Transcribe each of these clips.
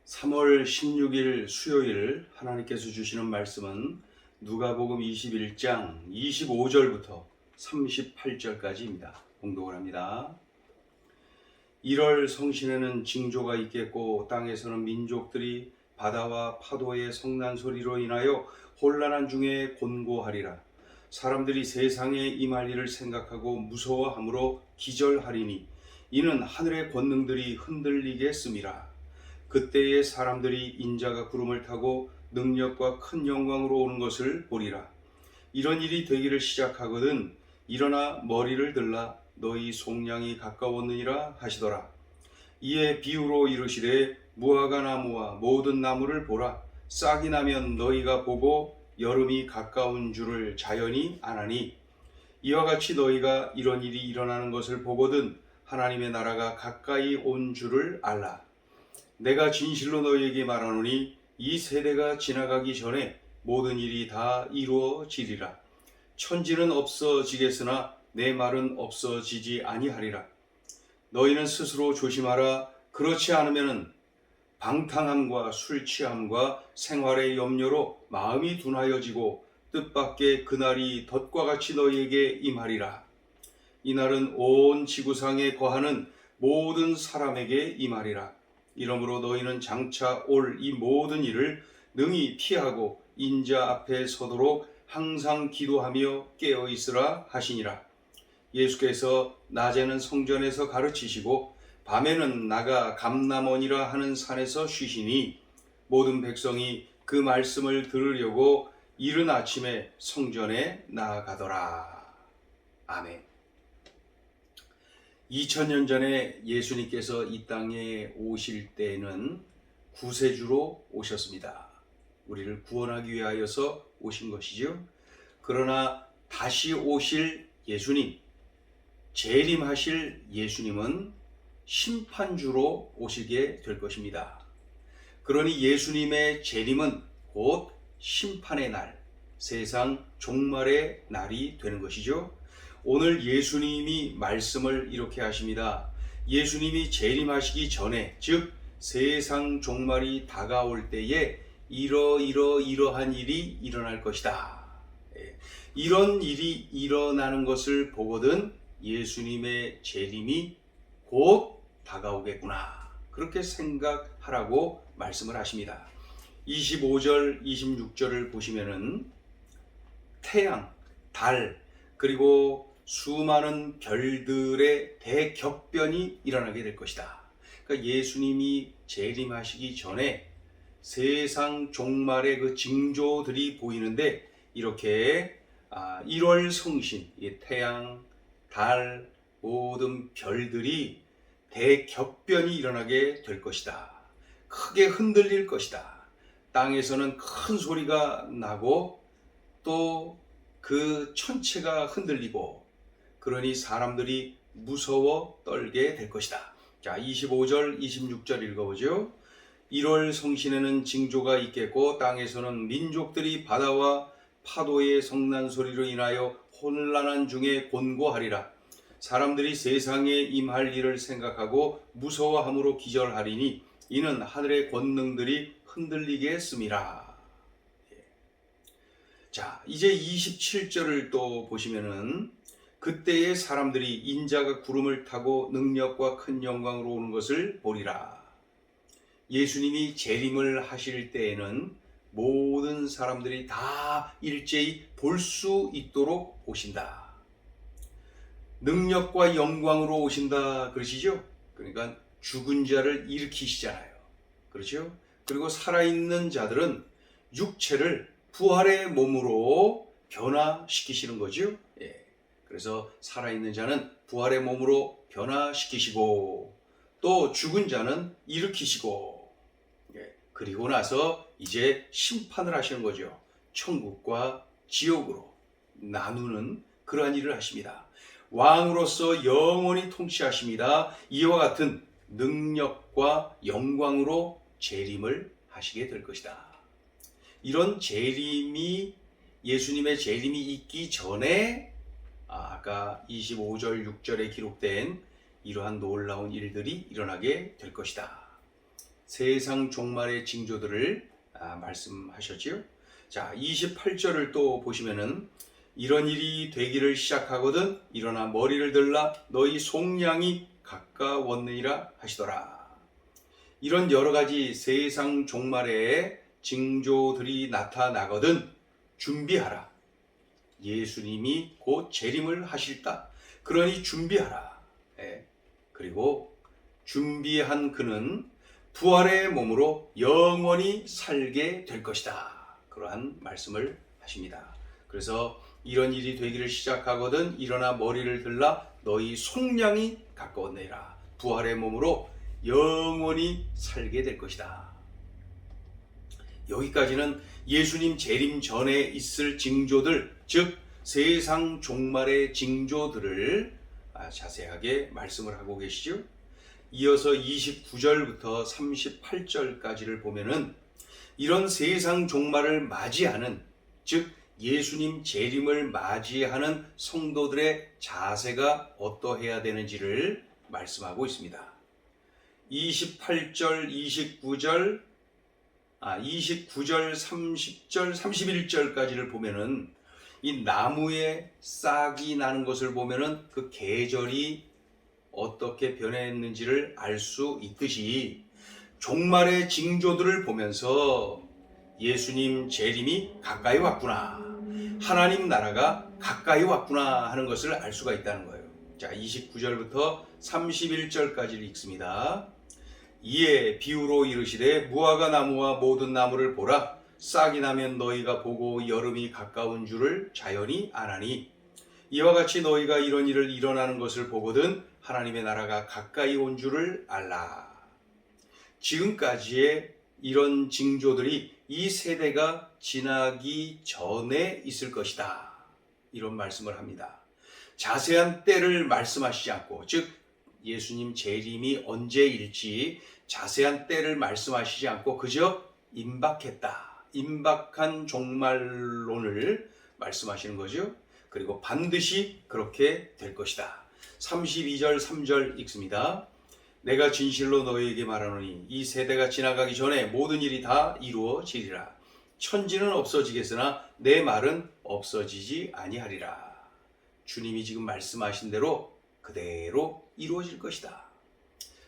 3월 16일 수요일 하나님께서 주시는 말씀은 누가복음 21장 25절부터 38절까지입니다. 봉독을 합니다. 1월 성신에는 징조가 있겠고 땅에서는 민족들이 바다와 파도의 성난 소리로 인하여 혼란한 중에 곤고하리라. 사람들이 세상에 임할 일을 생각하고 무서워함으로 기절하리니 이는 하늘의 권능들이 흔들리겠음이라. 그때에 사람들이 인자가 구름을 타고 능력과 큰 영광으로 오는 것을 보리라. 이런 일이 되기를 시작하거든 일어나 머리를 들라 너희 속량이 가까웠느니라 하시더라. 이에 비유로 이르시되 무화과 나무와 모든 나무를 보라. 싹이 나면 너희가 보고 여름이 가까운 줄을 자연히 아나니 이와 같이 너희가 이런 일이 일어나는 것을 보거든 하나님의 나라가 가까이 온 줄을 알라. 내가 진실로 너희에게 말하노니 이 세대가 지나가기 전에 모든 일이 다 이루어지리라. 천지는 없어지겠으나 내 말은 없어지지 아니하리라. 너희는 스스로 조심하라. 그렇지 않으면 방탕함과 술 취함과 생활의 염려로 마음이 둔하여지고 뜻밖의 그날이 덫과 같이 너희에게 임하리라. 이날은 온 지구상에 거하는 모든 사람에게 임하리라. 이러므로 너희는 장차 올 이 모든 일을 능히 피하고 인자 앞에 서도록 항상 기도하며 깨어 있으라 하시니라. 예수께서 낮에는 성전에서 가르치시고 밤에는 나가 감람원이라 하는 산에서 쉬시니 모든 백성이 그 말씀을 들으려고 이른 아침에 성전에 나아가더라. 아멘. 2000년 전에 예수님께서 이 땅에 오실 때에는 구세주로 오셨습니다. 우리를 구원하기 위하여서 오신 것이죠. 그러나 다시 오실 예수님, 재림하실 예수님은 심판주로 오시게 될 것입니다. 그러니 예수님의 재림은 곧 심판의 날, 세상 종말의 날이 되는 것이죠. 오늘 예수님이 말씀을 이렇게 하십니다. 예수님이 재림하시기 전에, 즉 세상 종말이 다가올 때에 이러한 일이 일어날 것이다. 이런 일이 일어나는 것을 보거든 예수님의 재림이 곧 다가오겠구나. 그렇게 생각하라고 말씀을 하십니다. 25절, 26절을 보시면은 태양, 달, 그리고 수많은 별들의 대격변이 일어나게 될 것이다. 그러니까 예수님이 재림하시기 전에 세상 종말의 그 징조들이 보이는데 이렇게 1월 성신, 태양, 달, 모든 별들이 대격변이 일어나게 될 것이다. 크게 흔들릴 것이다. 땅에서는 큰 소리가 나고 또 그 천체가 흔들리고 그러니 사람들이 무서워 떨게 될 것이다. 자, 25절, 26절 읽어보죠. 1월 성신에는 징조가 있겠고 땅에서는 민족들이 바다와 파도의 성난 소리로 인하여 혼란한 중에 곤고하리라. 사람들이 세상에 임할 일을 생각하고 무서워함으로 기절하리니 이는 하늘의 권능들이 흔들리게 했음이라. 자, 이제 27절을 또 보시면은 그때의 사람들이 인자가 구름을 타고 능력과 큰 영광으로 오는 것을 보리라. 예수님이 재림을 하실 때에는 모든 사람들이 다 일제히 볼 수 있도록 오신다. 능력과 영광으로 오신다 그러시죠? 그러니까 죽은 자를 일으키시잖아요. 그렇죠? 그리고 살아있는 자들은 육체를 부활의 몸으로 변화시키시는 거죠. 그래서 살아있는 자는 부활의 몸으로 변화시키시고 또 죽은 자는 일으키시고 그리고 나서 이제 심판을 하시는 거죠. 천국과 지옥으로 나누는 그러한 일을 하십니다. 왕으로서 영원히 통치하십니다. 이와 같은 능력과 영광으로 재림을 하시게 될 것이다. 이런 재림이 예수님의 재림이 있기 전에 아까 25절 6절에 기록된 이러한 놀라운 일들이 일어나게 될 것이다. 세상 종말의 징조들을 말씀하셨지요. 자, 28절을 또 보시면은 이런 일이 되기를 시작하거든 일어나 머리를 들라 너희 속량이 가까웠느니라 하시더라. 이런 여러 가지 세상 종말의 징조들이 나타나거든 준비하라. 예수님이 곧 재림을 하실다. 그러니 준비하라. 그리고 준비한 그는 부활의 몸으로 영원히 살게 될 것이다. 그러한 말씀을 하십니다. 그래서 이런 일이 되기를 시작하거든 일어나 머리를 들라 너희 속량이 가까웠느니라. 부활의 몸으로 영원히 살게 될 것이다. 여기까지는 예수님 재림 전에 있을 징조들, 즉 세상 종말의 징조들을 자세하게 말씀을 하고 계시죠. 이어서 29절부터 38절까지를 보면은 이런 세상 종말을 맞이하는, 즉 예수님 재림을 맞이하는 성도들의 자세가 어떠해야 되는지를 말씀하고 있습니다. 28절, 29절, 30절, 31절까지를 보면은 이 나무에 싹이 나는 것을 보면은 그 계절이 어떻게 변했는지를 알 수 있듯이 종말의 징조들을 보면서 예수님 재림이 가까이 왔구나, 하나님 나라가 가까이 왔구나 하는 것을 알 수가 있다는 거예요. 자, 29절부터 31절까지를 읽습니다. 이에 비유로 이르시되 무화과 나무와 모든 나무를 보라. 싹이 나면 너희가 보고 여름이 가까운 줄을 자연히 아나니 이와 같이 너희가 이런 일을 일어나는 것을 보거든 하나님의 나라가 가까이 온 줄을 알라. 지금까지의 이런 징조들이 이 세대가 지나기 전에 있을 것이다. 이런 말씀을 합니다. 자세한 때를 말씀하시지 않고, 즉 예수님 재림이 언제일지 자세한 때를 말씀하시지 않고 그저 임박했다, 임박한 종말론을 말씀하시는 거죠. 그리고 반드시 그렇게 될 것이다. 32절 3절 읽습니다. 내가 진실로 너희에게 말하노니 이 세대가 지나가기 전에 모든 일이 다 이루어지리라. 천지는 없어지겠으나 내 말은 없어지지 아니하리라. 주님이 지금 말씀하신 대로 그대로 이루어질 것이다.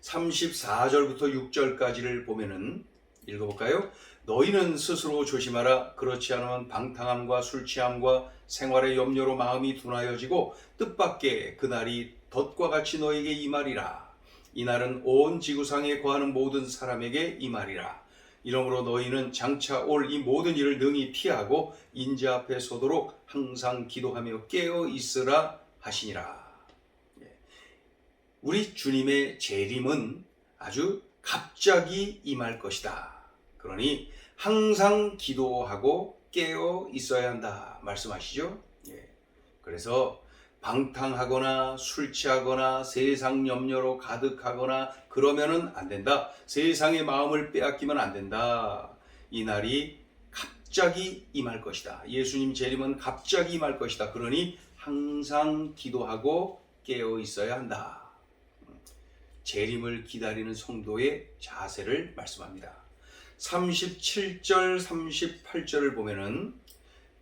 34절부터 6절까지를 보면은 읽어볼까요? 너희는 스스로 조심하라. 그렇지 않으면 방탕함과 술취함과 생활의 염려로 마음이 둔하여지고 뜻밖의 그날이 덫과 같이 너에게 임하리라. 이날은 온 지구상에 거하는 모든 사람에게 임하리라. 이러므로 너희는 장차 올 이 모든 일을 능히 피하고 인자 앞에 서도록 항상 기도하며 깨어 있으라 하시니라. 우리 주님의 재림은 아주 갑자기 임할 것이다. 그러니 항상 기도하고 깨어 있어야 한다 말씀하시죠. 그래서 방탕하거나 술 취하거나 세상 염려로 가득하거나 그러면은 안 된다. 세상의 마음을 빼앗기면 안 된다. 이 날이 갑자기 임할 것이다. 예수님 재림은 갑자기 임할 것이다. 그러니 항상 기도하고 깨어 있어야 한다. 재림을 기다리는 성도의 자세를 말씀합니다. 37절 38절을 보면은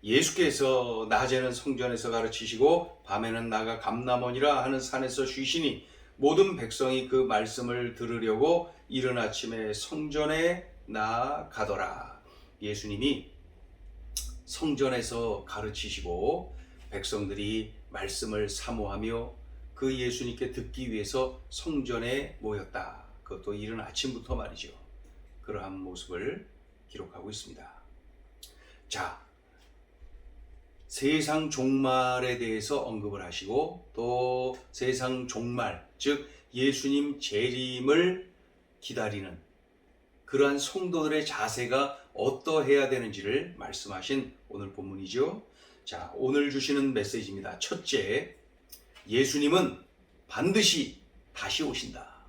예수께서 낮에는 성전에서 가르치시고 밤에는 나가 감람원이라 하는 산에서 쉬시니 모든 백성이 그 말씀을 들으려고 이른 아침에 성전에 나가더라. 예수님이 성전에서 가르치시고 백성들이 말씀을 사모하며 그 예수님께 듣기 위해서 성전에 모였다. 그것도 이른 아침부터 말이죠. 그러한 모습을 기록하고 있습니다. 자, 세상 종말에 대해서 언급을 하시고 또 세상 종말, 즉 예수님 재림을 기다리는 그러한 성도들의 자세가 어떠해야 되는지를 말씀하신 오늘 본문이죠. 자, 오늘 주시는 메시지입니다. 첫째, 예수님은 반드시 다시 오신다.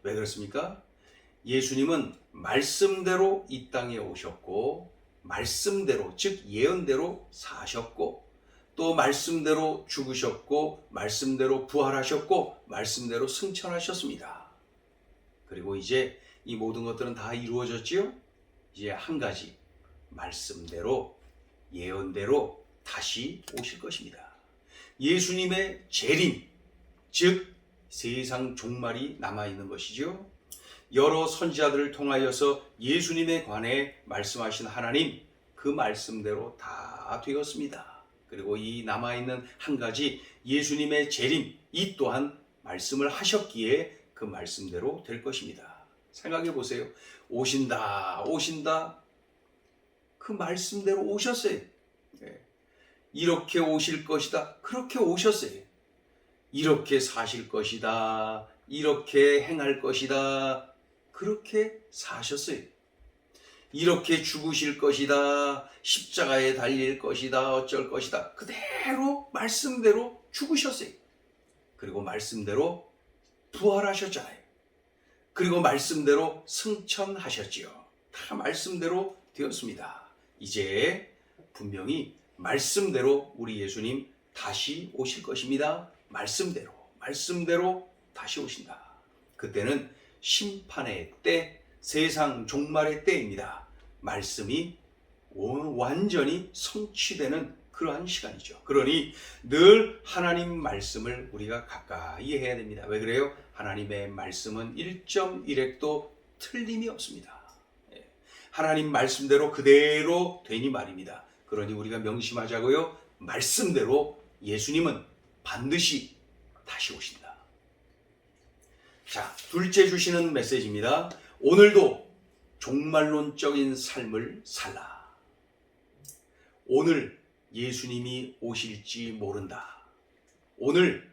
왜 그렇습니까? 예수님은 말씀대로 이 땅에 오셨고 말씀대로, 즉 예언대로 사셨고 또 말씀대로 죽으셨고 말씀대로 부활하셨고 말씀대로 승천하셨습니다. 그리고 이제 이 모든 것들은 다 이루어졌지요? 이제 한 가지, 말씀대로, 예언대로 다시 오실 것입니다. 예수님의 재림, 즉 세상 종말이 남아있는 것이죠. 여러 선지자들을 통하여서 예수님에 관해 말씀하신 하나님, 그 말씀대로 다 되었습니다. 그리고 이 남아있는 한 가지 예수님의 재림, 이 또한 말씀을 하셨기에 그 말씀대로 될 것입니다. 생각해 보세요. 오신다, 오신다. 그 말씀대로 오셨어요. 이렇게 오실 것이다. 그렇게 오셨어요. 이렇게 사실 것이다. 이렇게 행할 것이다. 그렇게 사셨어요. 이렇게 죽으실 것이다. 십자가에 달릴 것이다. 어쩔 것이다. 그대로 말씀대로 죽으셨어요. 그리고 말씀대로 부활하셨잖아요. 그리고 말씀대로 승천하셨지요. 다 말씀대로 되었습니다. 이제 분명히 말씀대로 우리 예수님 다시 오실 것입니다. 말씀대로 다시 오신다. 그때는 심판의 때, 세상 종말의 때입니다. 말씀이 완전히 성취되는 그러한 시간이죠. 그러니 늘 하나님 말씀을 우리가 가까이 해야 됩니다. 왜 그래요? 하나님의 말씀은 1.1획도 틀림이 없습니다. 하나님 말씀대로 그대로 되니 말입니다. 그러니 우리가 명심하자고요. 말씀대로 예수님은 반드시 다시 오신다. 자, 둘째 주시는 메시지입니다. 오늘도 종말론적인 삶을 살라. 오늘 예수님이 오실지 모른다. 오늘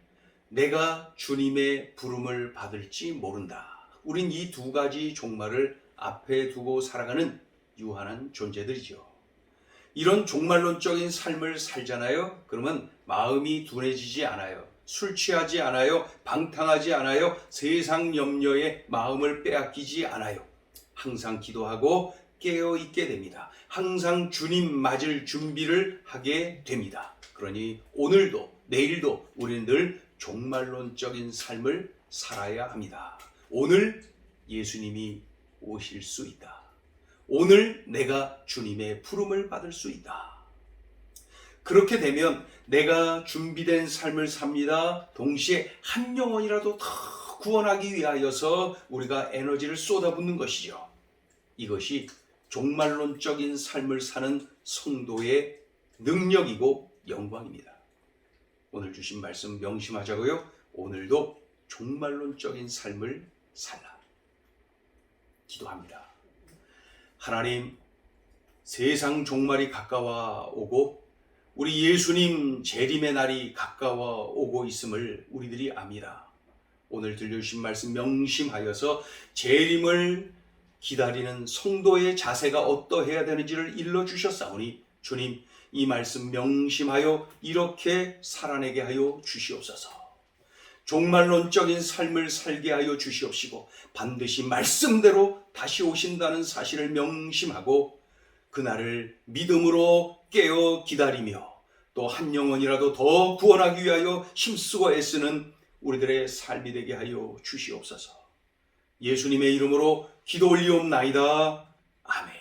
내가 주님의 부름을 받을지 모른다. 우린 이 두 가지 종말을 앞에 두고 살아가는 유한한 존재들이죠. 이런 종말론적인 삶을 살잖아요. 그러면 마음이 둔해지지 않아요. 술 취하지 않아요. 방탕하지 않아요. 세상 염려에 마음을 빼앗기지 않아요. 항상 기도하고 깨어 있게 됩니다. 항상 주님 맞을 준비를 하게 됩니다. 그러니 오늘도 내일도 우리는 늘 종말론적인 삶을 살아야 합니다. 오늘 예수님이 오실 수 있다. 오늘 내가 주님의 부름을 받을 수 있다. 그렇게 되면 내가 준비된 삶을 삽니다. 동시에 한 영혼이라도 더 구원하기 위하여서 우리가 에너지를 쏟아붓는 것이죠. 이것이 종말론적인 삶을 사는 성도의 능력이고 영광입니다. 오늘 주신 말씀 명심하자고요. 오늘도 종말론적인 삶을 살라. 기도합니다. 하나님, 세상 종말이 가까워 오고 우리 예수님 재림의 날이 가까워 오고 있음을 우리들이 압니다. 오늘 들려주신 말씀 명심하여서 재림을 기다리는 성도의 자세가 어떠해야 되는지를 일러주셨사오니 주님, 이 말씀 명심하여 이렇게 살아내게 하여 주시옵소서. 종말론적인 삶을 살게 하여 주시옵시고 반드시 말씀대로 다시 오신다는 사실을 명심하고 그날을 믿음으로 깨어 기다리며 또 한 영혼이라도 더 구원하기 위하여 힘쓰고 애쓰는 우리들의 삶이 되게 하여 주시옵소서. 예수님의 이름으로 기도 올리옵나이다. 아멘.